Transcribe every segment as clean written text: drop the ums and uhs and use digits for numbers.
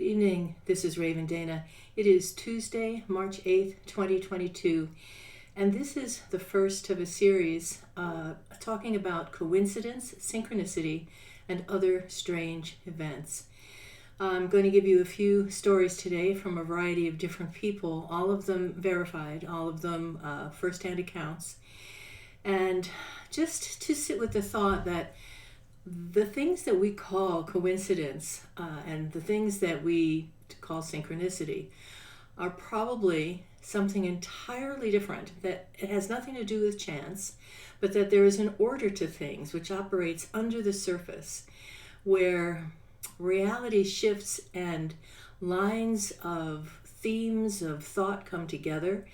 evening. This is Raven Dana. It is Tuesday, March 8th, 2022, and this is the first of a series talking about coincidence, synchronicity, and other strange events. I'm going to give you a few stories today from a variety of different people, all of them verified, all of them first-hand accounts, and just to sit with the thought that the things that we call coincidence and the things that we call synchronicity are probably something entirely different, that it has nothing to do with chance, but that there is an order to things which operates under the surface, where reality shifts and lines of themes of thought come together.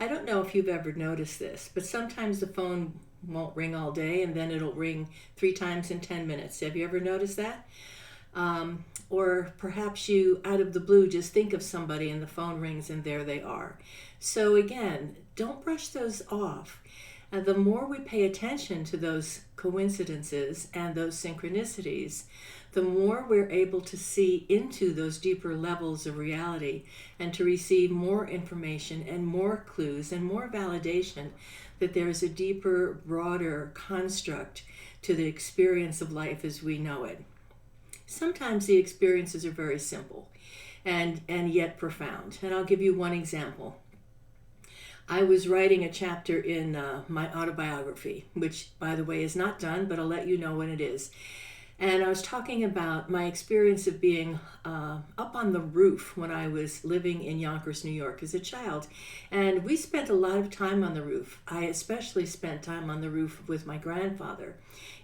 I don't know if you've ever noticed this, but sometimes the phone won't ring all day and then it'll ring 3 times in 10 minutes. Have you ever noticed that? Or perhaps you, out of the blue, just think of somebody and the phone rings and there they are. So again, don't brush those off. The more we pay attention to those coincidences and those synchronicities, the more we're able to see into those deeper levels of reality and to receive more information and more clues and more validation that there is a deeper, broader construct to the experience of life as we know it. Sometimes the experiences are very simple and yet profound. And I'll give you one example. I was writing a chapter in my autobiography, which, by the way, is not done, but I'll let you know when it is. And I was talking about my experience of being up on the roof when I was living in Yonkers, New York as a child. And we spent a lot of time on the roof. I especially spent time on the roof with my grandfather.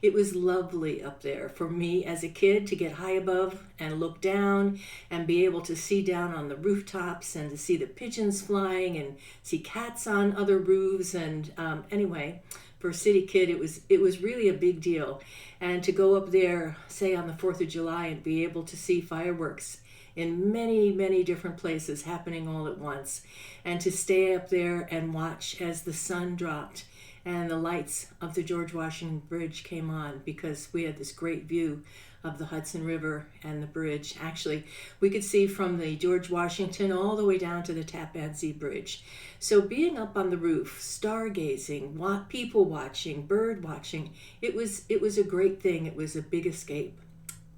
It was lovely up there for me as a kid to get high above and look down and be able to see down on the rooftops and to see the pigeons flying and see cats on other roofs. And anyway, for a city kid, it was really a big deal. And to go up there, say on the 4th of July, and be able to see fireworks in many, many different places happening all at once, and to stay up there and watch as the sun dropped and the lights of the George Washington Bridge came on, because we had this great view of the Hudson River and the bridge. Actually, we could see from the George Washington all the way down to the Tappan Zee Bridge. So being up on the roof, stargazing, people watching, bird watching, it was a great thing. It was a big escape.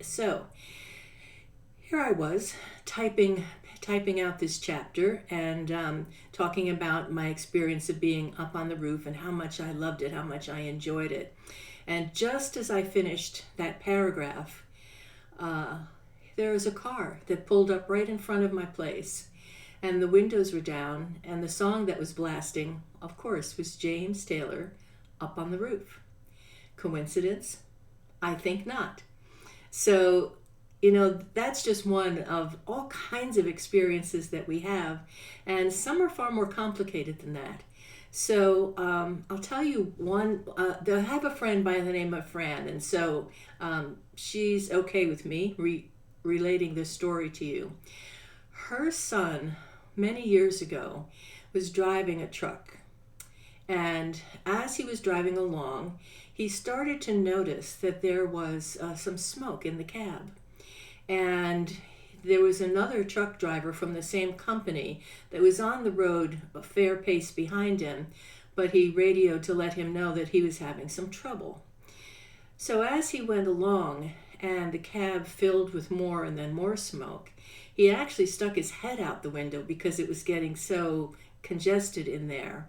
So here I was typing out this chapter and talking about my experience of being up on the roof and how much I loved it, how much I enjoyed it. And just as I finished that paragraph, there was a car that pulled up right in front of my place, and the windows were down, and the song that was blasting, of course, was James Taylor, Up on the Roof. Coincidence? I think not. So, that's just one of all kinds of experiences that we have, and some are far more complicated than that. So I'll tell you one. I have a friend by the name of Fran, and so she's okay with me relating this story to you. Her son, many years ago, was driving a truck, and as he was driving along, he started to notice that there was some smoke in the cab. And there was another truck driver from the same company that was on the road a fair pace behind him, but he radioed to let him know that he was having some trouble. So as he went along and the cab filled with more and then more smoke, he actually stuck his head out the window because it was getting so congested in there.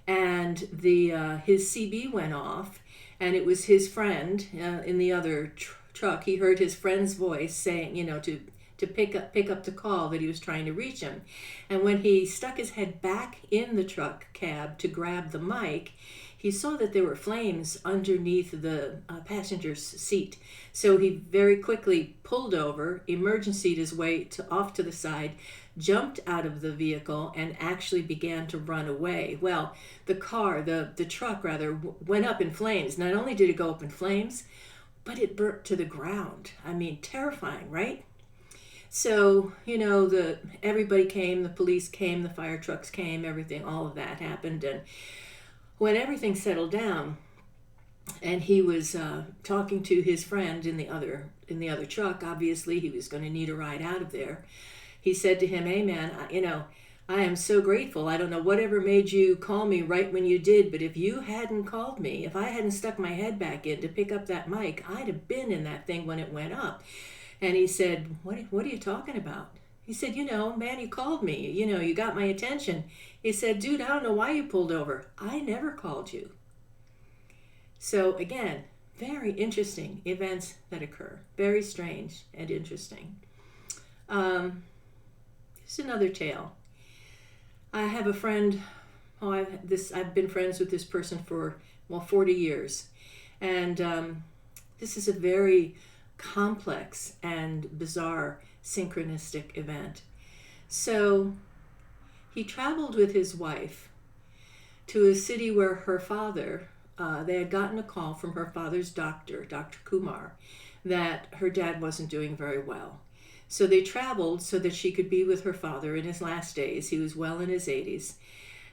And his CB went off, and it was his friend in the other truck. He heard his friend's voice saying, to pick up the call that he was trying to reach him. And when he stuck his head back in the truck cab to grab the mic, he saw that there were flames underneath the passenger's seat. So he very quickly pulled over, emergencyed his way off to the side, jumped out of the vehicle, and actually began to run away. Well, the truck went up in flames. Not only did it go up in flames, but it burnt to the ground. I mean, terrifying, right? So, everybody came, the police came, the fire trucks came, everything, all of that happened. And when everything settled down, and he was talking to his friend in the other truck. Obviously, he was going to need a ride out of there. He said to him, "Hey, man, I am so grateful. I don't know whatever made you call me right when you did, but if you hadn't called me, if I hadn't stuck my head back in to pick up that mic, I'd have been in that thing when it went up." And he said, "What are you talking about?" He said, "Man, you called me. You got my attention." He said, "Dude, I don't know why you pulled over. I never called you." So again, very interesting events that occur. Very strange and interesting. Here's another tale. I have a friend. I've been friends with this person for 40 years, and this is a very complex and bizarre synchronistic event. So he traveled with his wife to a city where her father, they had gotten a call from her father's doctor, Dr. Kumar, that her dad wasn't doing very well. So they traveled so that she could be with her father in his last days. He was well in his 80s.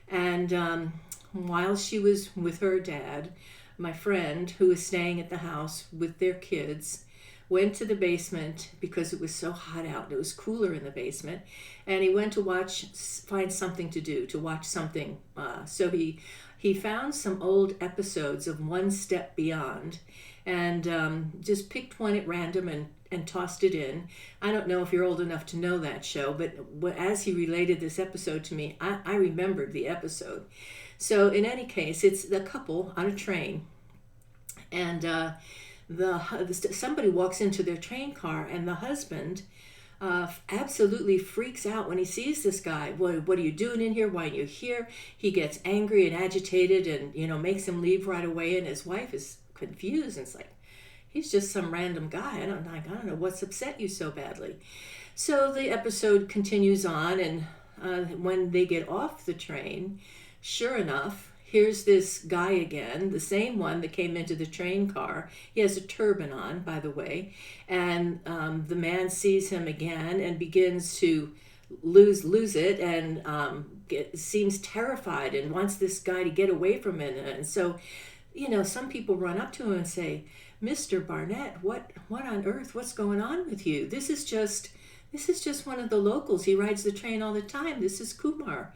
And while she was with her dad, my friend, who was staying at the house with their kids, went to the basement because it was so hot out. It was cooler in the basement. And he went to find something to do, to watch something. So he found some old episodes of One Step Beyond, and just picked one at random and tossed it in. I don't know if you're old enough to know that show, but as he related this episode to me, I remembered the episode. So in any case, it's the couple on a train, and somebody walks into their train car, and the husband absolutely freaks out when he sees this guy. What are you doing in here? Why are you here? He gets angry and agitated, and makes him leave right away. And his wife is confused, and it's like, he's just some random guy. I don't know what's upset you so badly. So the episode continues on, and when they get off the train, sure enough, here's this guy again, the same one that came into the train car. He has a turban on, by the way, and the man sees him again and begins to lose it, and seems terrified and wants this guy to get away from him. And so, some people run up to him and say, "Mr. Barnett, what on earth? What's going on with you? This is just one of the locals. He rides the train all the time. This is Kumar."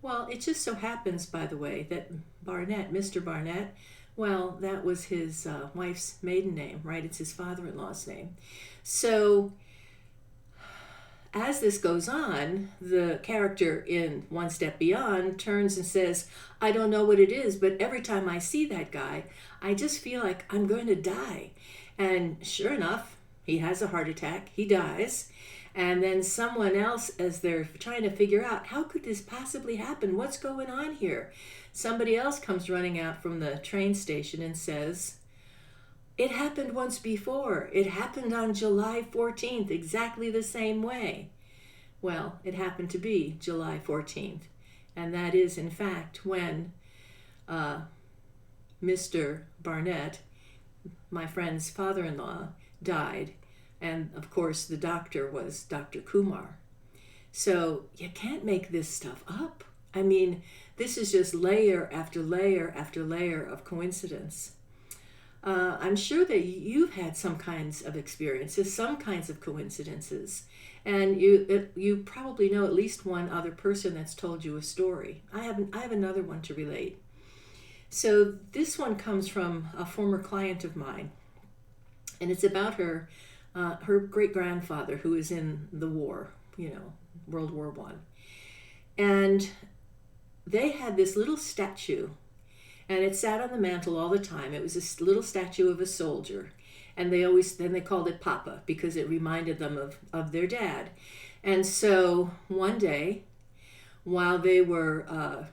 Well, it just so happens, by the way, that Barnett, Mr. Barnett, well, that was his wife's maiden name, right? It's his father-in-law's name. So as this goes on, the character in One Step Beyond turns and says, "I don't know what it is, but every time I see that guy, I just feel like I'm going to die." And sure enough, he has a heart attack. He dies. And then someone else, as they're trying to figure out, how could this possibly happen? What's going on here? Somebody else comes running out from the train station and says, "It happened once before. It happened on July 14th, exactly the same way." Well, it happened to be July 14th. And that is, in fact, when Mr. Barnett, my friend's father-in-law, died. And of course, the doctor was Dr. Kumar. So you can't make this stuff up. I mean, this is just layer after layer after layer of coincidence. I'm sure that you've had some kinds of experiences, some kinds of coincidences, and you probably know at least one other person that's told you a story. I have another one to relate. So this one comes from a former client of mine, and it's about her great-grandfather who was in the war, World War I. And they had this little statue, and it sat on the mantle all the time. It was a little statue of a soldier, and they called it Papa because it reminded them of their dad. And so one day, while they were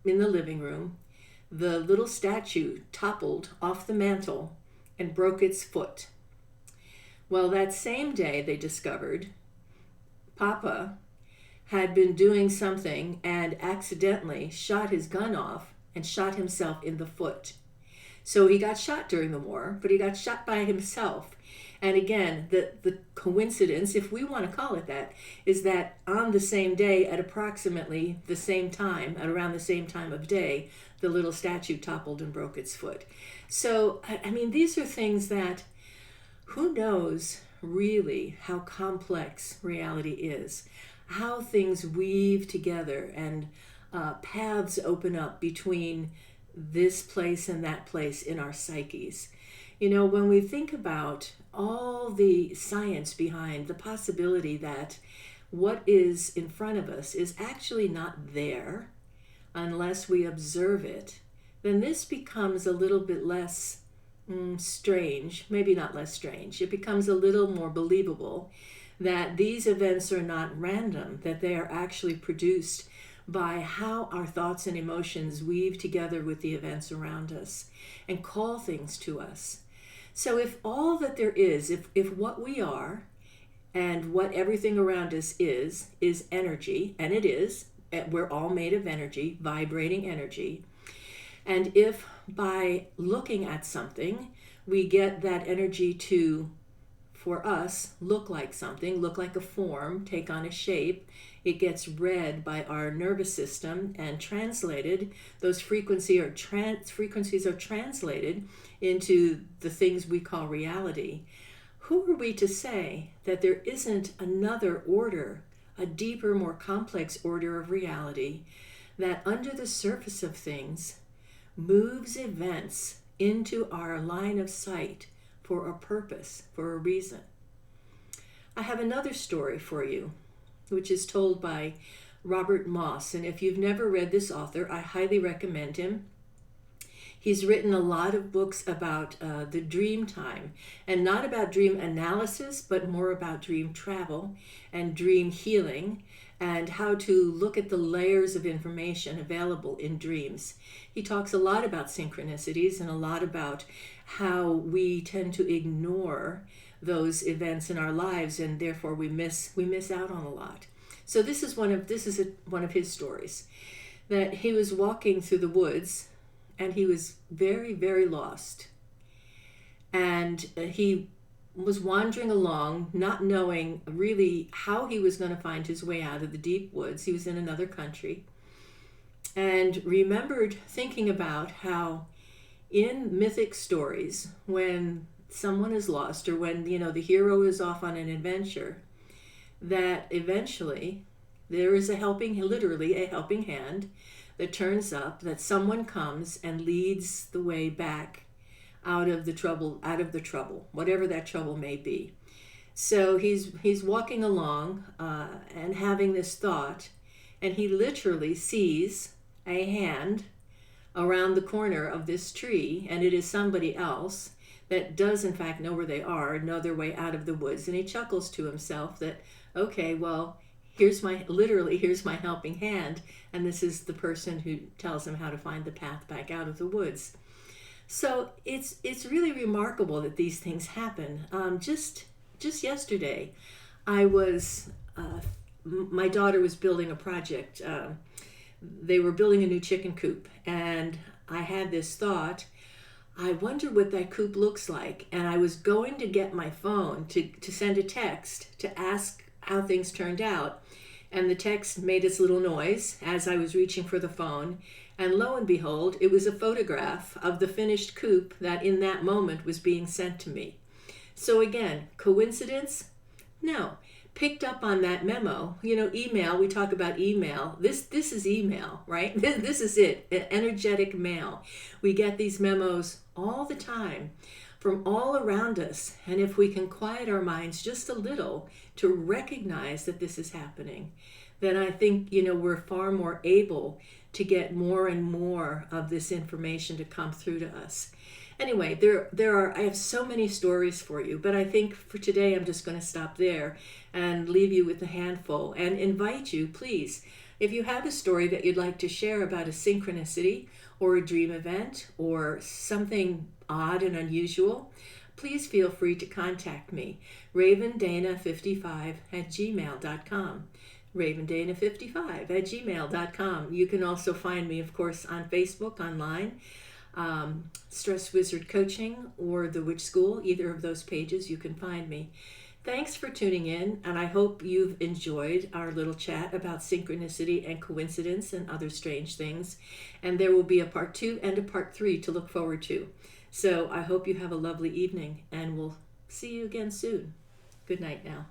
in the living room, the little statue toppled off the mantle and broke its foot. Well, that same day, they discovered Papa had been doing something and accidentally shot his gun off and shot himself in the foot. So he got shot during the war, but he got shot by himself. And again, the coincidence, if we want to call it that, is that on the same day at approximately the same time, at around the same time of day, the little statue toppled and broke its foot. So, I mean, these are things that who knows really how complex reality is, how things weave together and paths open up between this place and that place in our psyches. You know, when we think about all the science behind the possibility that what is in front of us is actually not there unless we observe it, then this becomes a little bit less strange, maybe not less strange. It becomes a little more believable that these events are not random, that they are actually produced by how our thoughts and emotions weave together with the events around us and call things to us. So if all that there is, if what we are and what everything around us is energy, and it is, we're all made of energy, vibrating energy, and if by looking at something, we get that energy to, for us, look like something, look like a form, take on a shape, it gets read by our nervous system and translated. Those frequencies are translated into the things we call reality. Who are we to say that there isn't another order, a deeper, more complex order of reality that under the surface of things moves events into our line of sight for a purpose, for a reason? I have another story for you, which is told by Robert Moss. And if you've never read this author, I highly recommend him. He's written a lot of books about the dream time, and not about dream analysis, but more about dream travel and dream healing and how to look at the layers of information available in dreams. He talks a lot about synchronicities and a lot about how we tend to ignore those events in our lives, and therefore we miss out on a lot. So this is one of his stories, that he was walking through the woods and he was very, very lost. And he was wandering along, not knowing really how he was going to find his way out of the deep woods. He was in another country, and remembered thinking about how in mythic stories, when someone is lost, or when, you know, the hero is off on an adventure, that eventually there is literally a helping hand that turns up, that someone comes and leads the way back out of the trouble, whatever that trouble may be. So he's walking along and having this thought, and he literally sees a hand around the corner of this tree, and it is somebody else that does in fact know where they are, know their way out of the woods. And he chuckles to himself that, okay, well, here's my helping hand, and this is the person who tells him how to find the path back out of the woods. So it's really remarkable that these things happen. Just yesterday, my daughter was building a project. They were building a new chicken coop, and I had this thought, I wonder what that coop looks like. And I was going to get my phone to send a text to ask how things turned out. And the text made its little noise as I was reaching for the phone. And lo and behold, it was a photograph of the finished coop that in that moment was being sent to me. So again, coincidence? No. Picked up on that memo. You know, email, we talk about email. This is email, right? This is it, energetic mail. We get these memos all the time from all around us. And if we can quiet our minds just a little to recognize that this is happening, then I think, you know, we're far more able to get more and more of this information to come through to us. Anyway, I have so many stories for you, but I think for today I'm just going to stop there and leave you with a handful and invite you, please, if you have a story that you'd like to share about a synchronicity or a dream event or something odd and unusual, please feel free to contact me, ravendana55@gmail.com. ravendana55@gmail.com. You can also find me, of course, on Facebook, online. Stress Wizard Coaching or The Witch School. Either of those pages you can find me. Thanks for tuning in, and I hope you've enjoyed our little chat about synchronicity and coincidence and other strange things. And there will be a part 2 and a part 3 to look forward to. So I hope you have a lovely evening, and we'll see you again soon. Good night now.